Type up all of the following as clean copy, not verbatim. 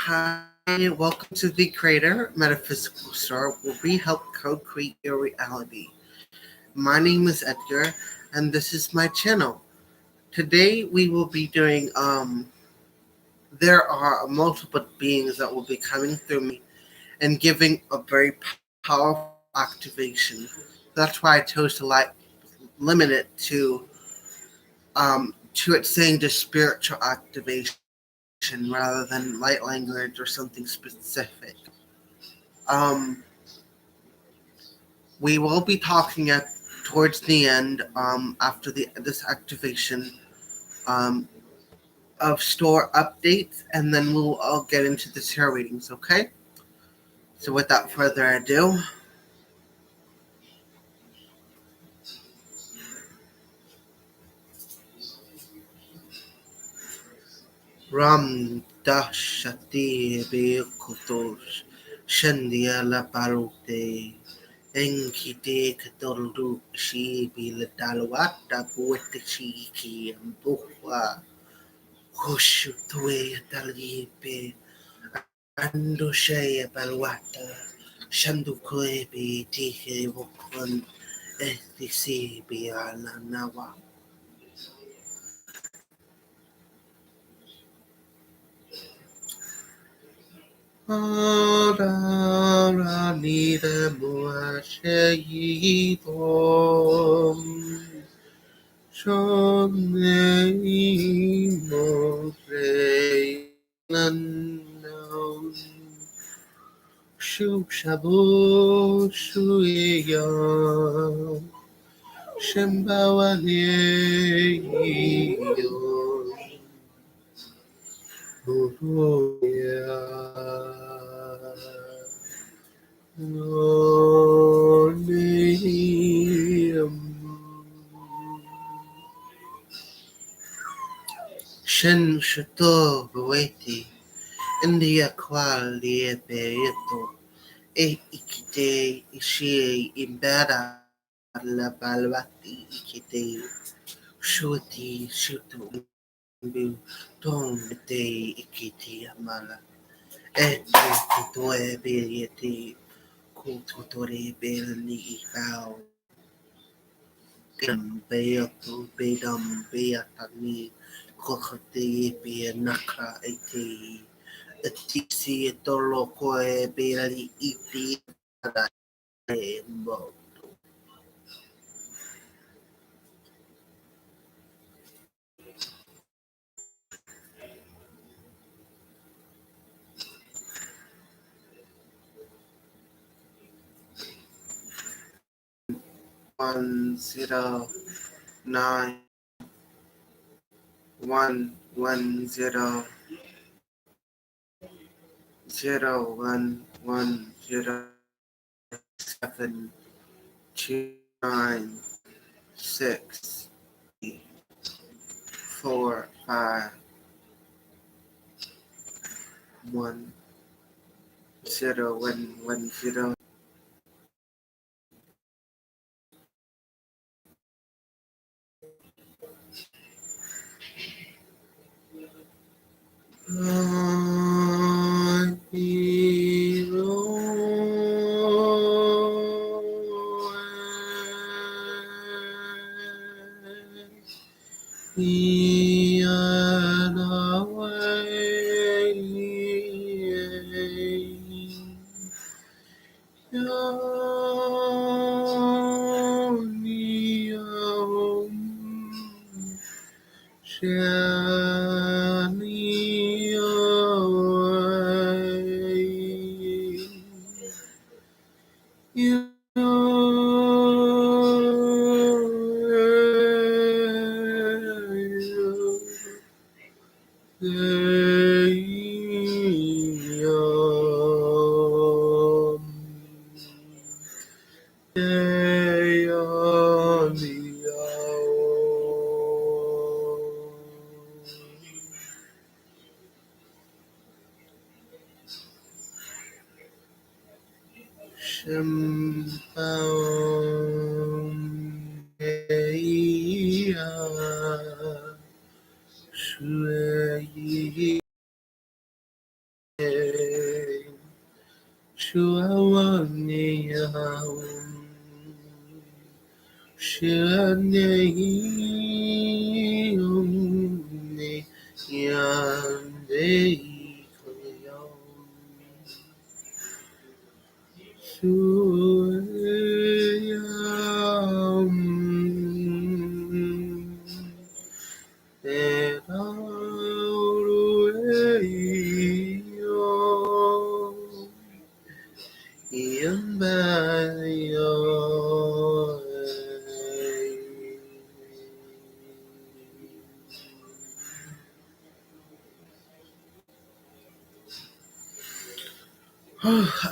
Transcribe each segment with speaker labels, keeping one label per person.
Speaker 1: Hi, welcome to the Creator Metaphysical Store, where we help co-create your reality. My name is Edgar, and this is my channel. Today we will be doing there are multiple beings that will be coming through me and giving a very powerful activation. That's why I chose to limit it to it saying the spiritual activation rather than light language or something specific. Um, we will be talking at towards the end after this activation um, of store updates, and then we'll all get into the tarot readings. Okay. So without further ado, Ram Dashati Bekotosh Shandia La Parute Enkite Katolu Shi Biladalwata Buetachi Buhwa Hushutwe Dalipe Andoshaya Balwata Shandukoebi Tike Wokwan Etisi Biala Nawa. Ara Nida Muashayibom Shonei Mokre Nanon Shushabu Shuya Shambawaleyo Buruya Noneum Shen Shuto Bueti India Qualia Beto E Ikite Ishi Imbera La Balvati Ikite Shuti Shutu Tom de Ikiti Amala Eti Kitoe Bilieti Kultore Beli Bao Beatu Bedam Beatani Kokati Bianaka Eti Etisi Tolokoe Beli Iti Mo 109 110 4 5 1 0 1 0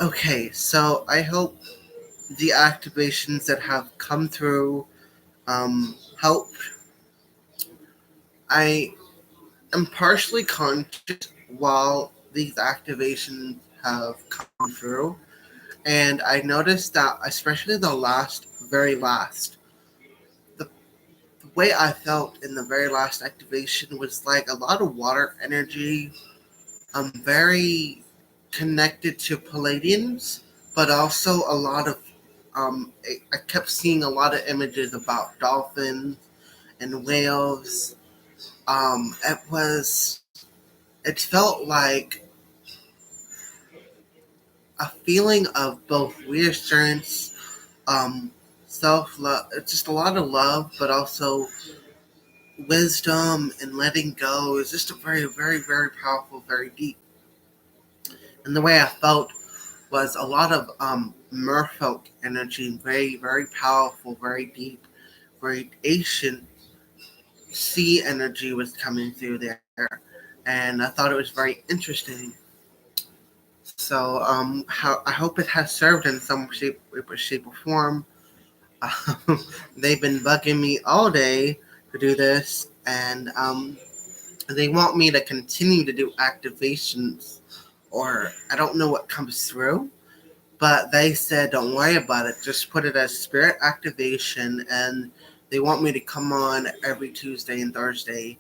Speaker 1: Okay, so I hope the activations that have come through help. I am partially conscious while these activations have come through, and I noticed that, especially very last, the way I felt in the very last activation was like a lot of water energy. I'm very connected to Palladians, but also a lot of I kept seeing a lot of images about dolphins and whales. It felt like a feeling of both reassurance, self love. It's just a lot of love, but also wisdom and letting go. Is just a very, very, very powerful, very deep. And the way I felt was a lot of merfolk energy, very, very powerful, very deep, very ancient sea energy was coming through there. And I thought it was very interesting. So I hope it has served in some shape or form. They've been bugging me all day to do this, and they want me to continue to do activations, or I don't know what comes through, but they said don't worry about it, just put it as spirit activation, and they want me to come on every Tuesday and Thursday.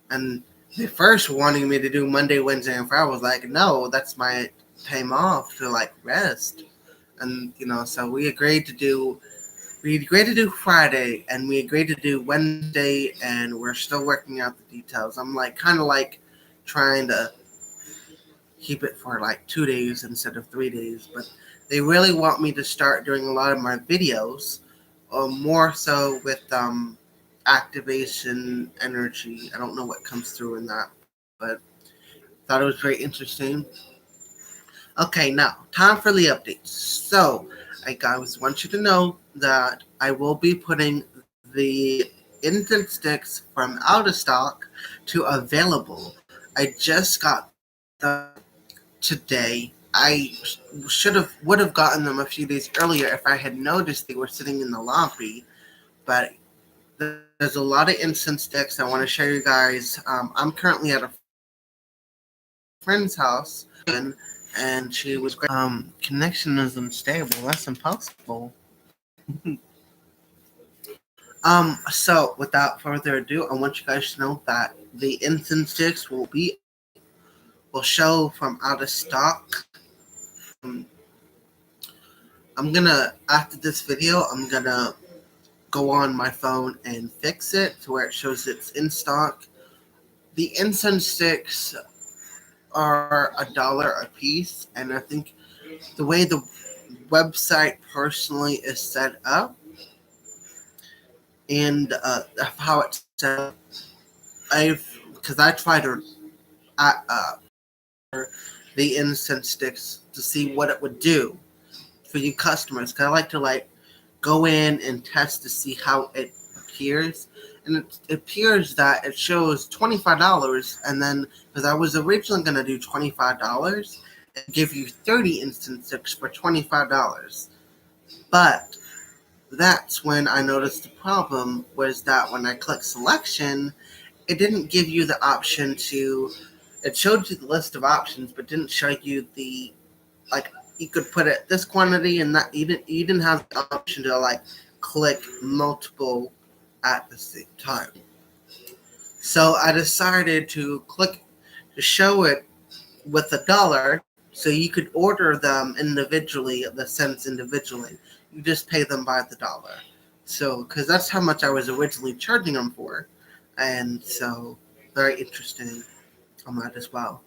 Speaker 1: And they first wanting me to do Monday, Wednesday, and Friday. I was like, no, that's my time off to like rest. And so we agreed to do Friday, and we agreed to do Wednesday, and we're still working out the details. I'm like kind of like trying to keep it for like 2 days instead of 3 days, but they really want me to start doing a lot of my videos, more so with activation energy. I don't know what comes through in that, but thought it was very interesting. Okay, now time for the updates. So, I guys want you to know that I will be putting the incense sticks from out of stock to available. I just got them today. I would have gotten them a few days earlier if I had noticed they were sitting in the lobby. But there's a lot of incense sticks. I want to show you guys. I'm currently at a friend's house, and she was connection is unstable. That's impossible. So without further ado, I want you guys to know that the incense sticks will show from out of stock. I'm gonna, after this video, I'm gonna go on my phone and fix it to where it shows it's in stock. The incense sticks are $1 a piece, and I think the way the website personally is set up and how it's set up, because I tried to the incense sticks to see what it would do for you customers. Because I like to go in and test to see how it appears. And it appears that it shows $25, and then because I was originally going to do $25 and give you 30 incense sticks for $25. But that's when I noticed the problem was that when I clicked selection, it didn't give you the option to. It showed you the list of options, but didn't show you the you could put it this quantity, and that you didn't have the option to click multiple at the same time. So I decided to click to show it with $1, So you could order them individually, the cents individually. You just pay them by the dollar. So, because that's how much I was originally charging them for. And so, very interesting on that as well.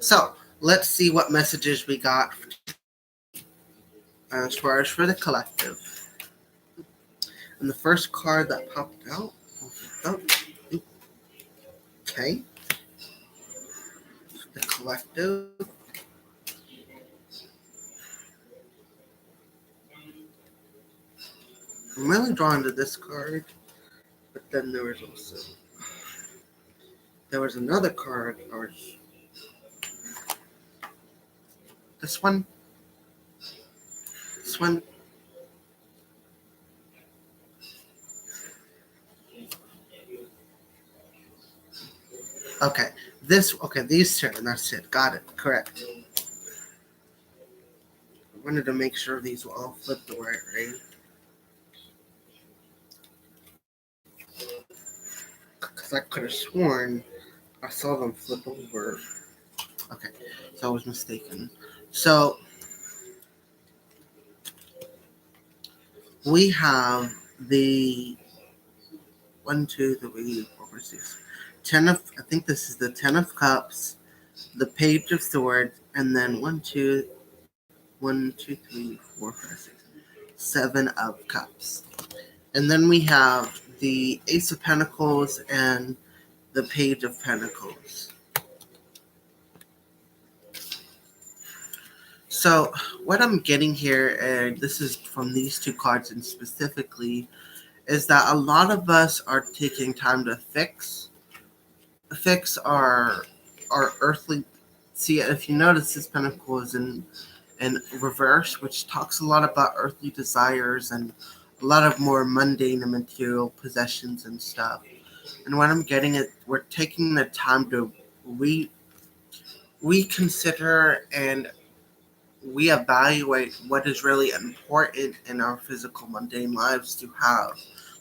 Speaker 1: So, let's see what messages we got as far as for the collective. And the first card that popped out. Oh, okay. The collective. I'm really drawn to this card, but then there was another card, or this one, this one. Okay, these two, and that's it. Got it, correct. I wanted to make sure these were all flipped the right way. Because I could have sworn I saw them flip over. Okay, so I was mistaken. So we have the 1, 2, 3, 4, 5, 6, 10 of. I think this is the 10 of Cups, the Page of Swords, and then 1, 2, 3, 4, 5, 6, 7 of Cups. And then we have the Ace of Pentacles and the Page of Pentacles. So what I'm getting here, and this is from these two cards and specifically, is that a lot of us are taking time to fix our earthly. See, if you notice, this pentacle is in reverse, which talks a lot about earthly desires and a lot of more mundane and material possessions and stuff. And what I'm getting is we're taking the time to reconsider and we evaluate what is really important in our physical mundane lives to have.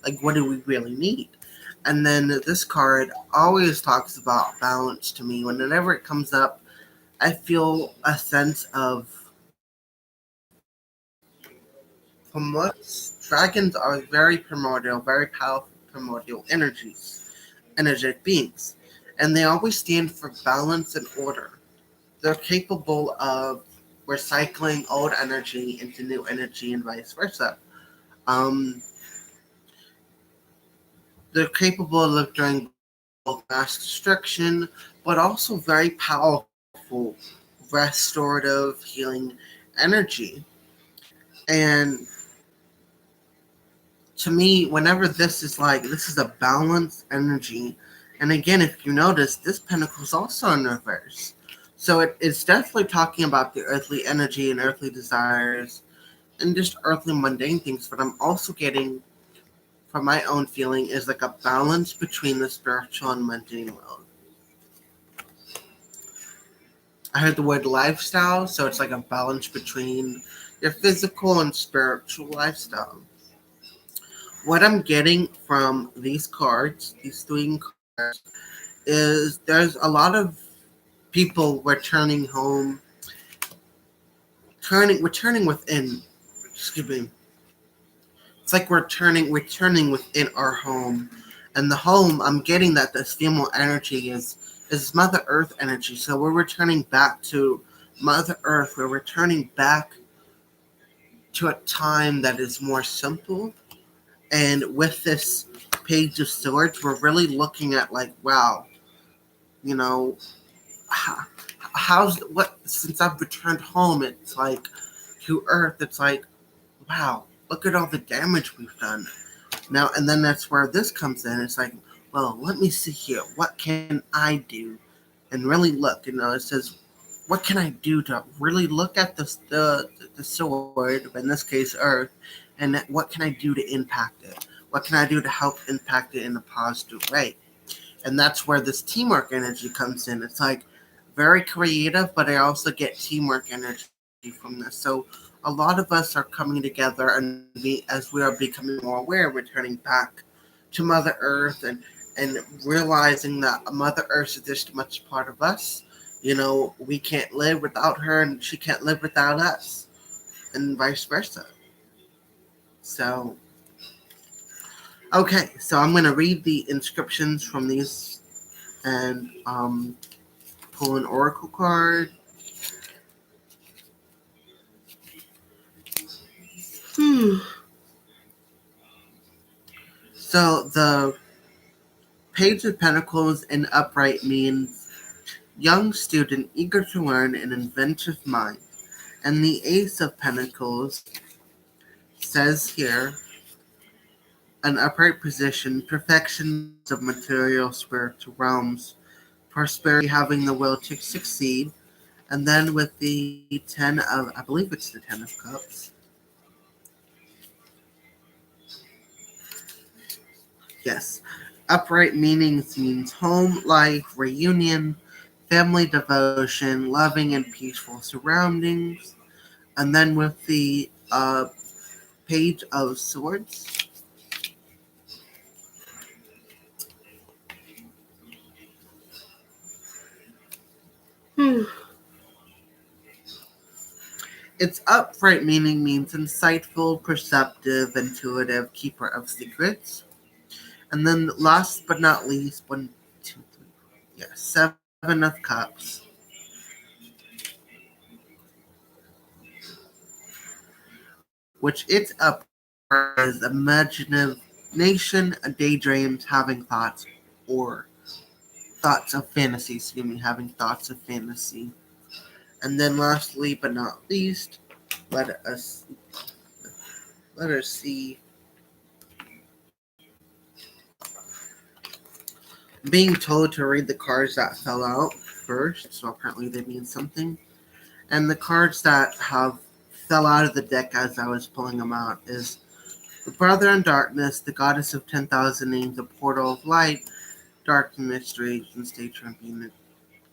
Speaker 1: Like, what do we really need? And then this card always talks about balance to me. Whenever it comes up, I feel a sense of, from what dragons are very primordial, very powerful primordial energetic beings. And they always stand for balance and order. They're capable of recycling old energy into new energy and vice versa. Um, they're capable of doing both mass destruction, but also very powerful restorative healing energy. And to me, whenever this is a balanced energy. And again, if you notice, this pentacle is also in reverse. So it's definitely talking about the earthly energy and earthly desires and just earthly mundane things. But I'm also getting, from my own feeling, is like a balance between the spiritual and mundane world. I heard the word lifestyle, so it's like a balance between your physical and spiritual lifestyle. What I'm getting from these cards, these three cards, is there's a lot of people returning home, returning within. Excuse me. It's like returning within our home, and the home. I'm getting that this female energy is Mother Earth energy. So we're returning back to Mother Earth. We're returning back to a time that is more simple. And with this Page of Swords, we're really looking at like, wow, you know, since I've returned home, it's like to Earth, it's like, wow, look at all the damage we've done. Now, and then that's where this comes in. It's like, well, let me see here. What can I do? And really look, it says, what can I do to really look at the sword, in this case, Earth, and what can I do to impact it? What can I do to help impact it in a positive way? And that's where this teamwork energy comes in. It's like very creative, but I also get teamwork energy from this. So a lot of us are coming together, and as we are becoming more aware, returning back to Mother Earth and realizing that Mother Earth is just as much part of us We can't live without her and she can't live without us, and vice versa. So, okay, so I'm going to read the inscriptions from these and pull an oracle card. So, the Page of Pentacles in upright means young student eager to learn an inventive mind. And the Ace of Pentacles says here, an upright position, perfection of material spiritual realms, prosperity, having the will to succeed. And then with the I believe it's the Ten of Cups. Yes. Upright meanings means home, life, reunion, family devotion, loving and peaceful surroundings. And then with the Page of Swords, its upright meaning means insightful, perceptive, intuitive, keeper of secrets. And then last but not least, 7 of Cups. Which its up is imagination, daydreams, having thoughts, or thoughts of fantasy, having thoughts of fantasy. And then lastly but not least, let us see. Being told to read the cards that fell out first, so apparently they mean something. And the cards that have fell out of the deck as I was pulling them out is the Brother in Darkness, the Goddess of 10,000 Names, the Portal of Light, Dark Mysteries, and Stay Champion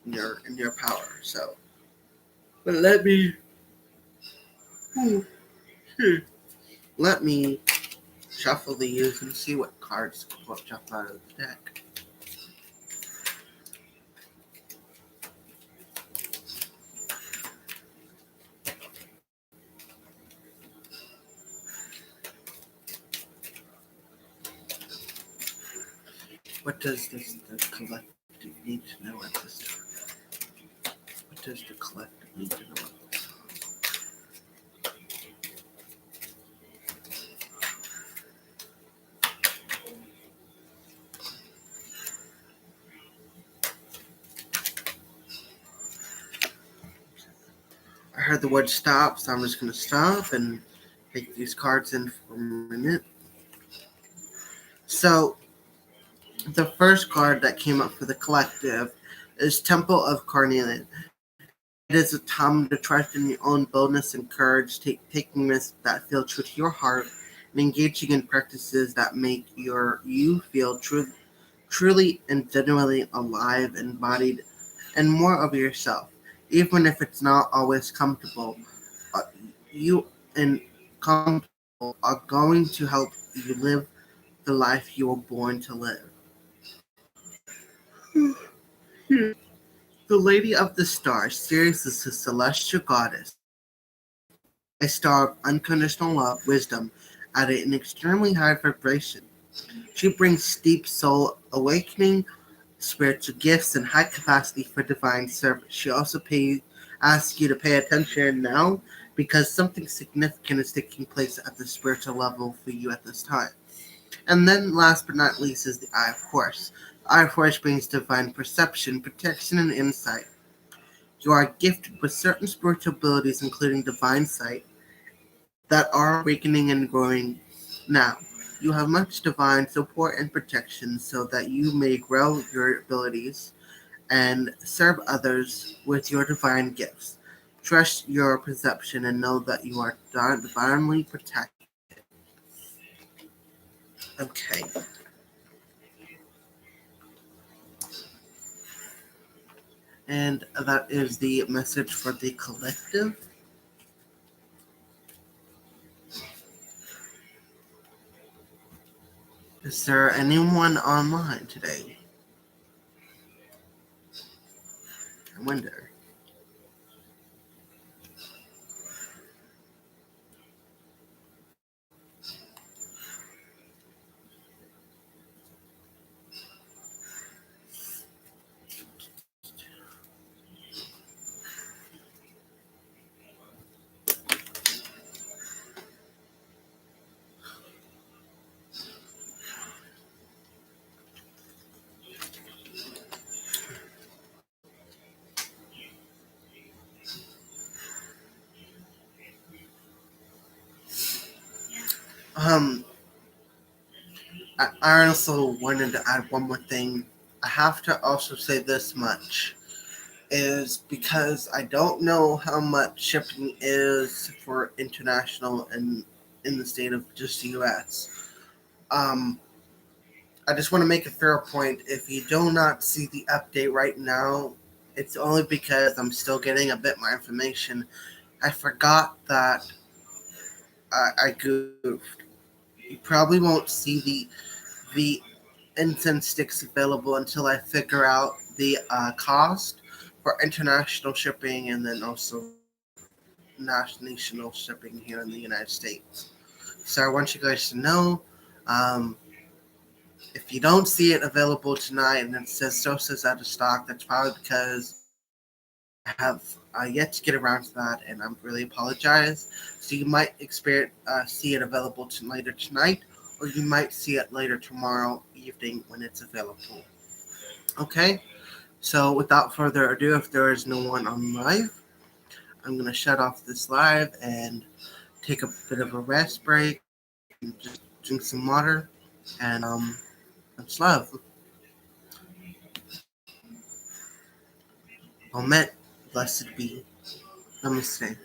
Speaker 1: in your power. So, but let me shuffle these and see what cards will jump out of the deck. What does the collective need to know at this time? What does the collective need to know at this time? I heard the word stop, so I'm just going to stop and take these cards in for a minute. So, the first card that came up for the collective is Temple of Carnelian. It is a time to trust in your own boldness and courage, taking risks that feel true to your heart, and engaging in practices that make you feel truly and genuinely alive, embodied, and more of yourself. Even if it's not always comfortable, you and comfortable are going to help you live the life you were born to live. The Lady of the Stars Sirius is a celestial goddess, a star of unconditional love, wisdom, at an extremely high vibration. She brings deep soul awakening, spiritual gifts, and high capacity for divine service. She also asks you to pay attention now because something significant is taking place at the spiritual level for you at this time. And then last but not least is the Eye of Horus. The Eye of Horus brings divine perception, protection, and insight. You are gifted with certain spiritual abilities, including divine sight, that are awakening and growing now. You have much divine support and protection so that you may grow your abilities and serve others with your divine gifts. Trust your perception and know that you are divinely protected. Okay. And that is the message for the collective. Is there anyone online today? wonder. Um, I also wanted to add one more thing. I have to also say this much is because I don't know how much shipping is for international and in the state of just the US. Um, I just want to make a fair point. If you do not see the update right now, it's only because I'm still getting a bit more information. I forgot that I goofed. You probably won't see the incense sticks available until I figure out the cost for international shipping and then also national shipping here in the United States. So I want you guys to know, um, if you don't see it available tonight and it says out of stock, that's probably because I have yet to get around to that, and I really apologize. So you might see it available later tonight, or you might see it later tomorrow evening when it's available. Okay. So without further ado, if there is no one on live, I'm gonna shut off this live and take a bit of a rest break and just drink some water and much love. Omet, blessed be. Namaste.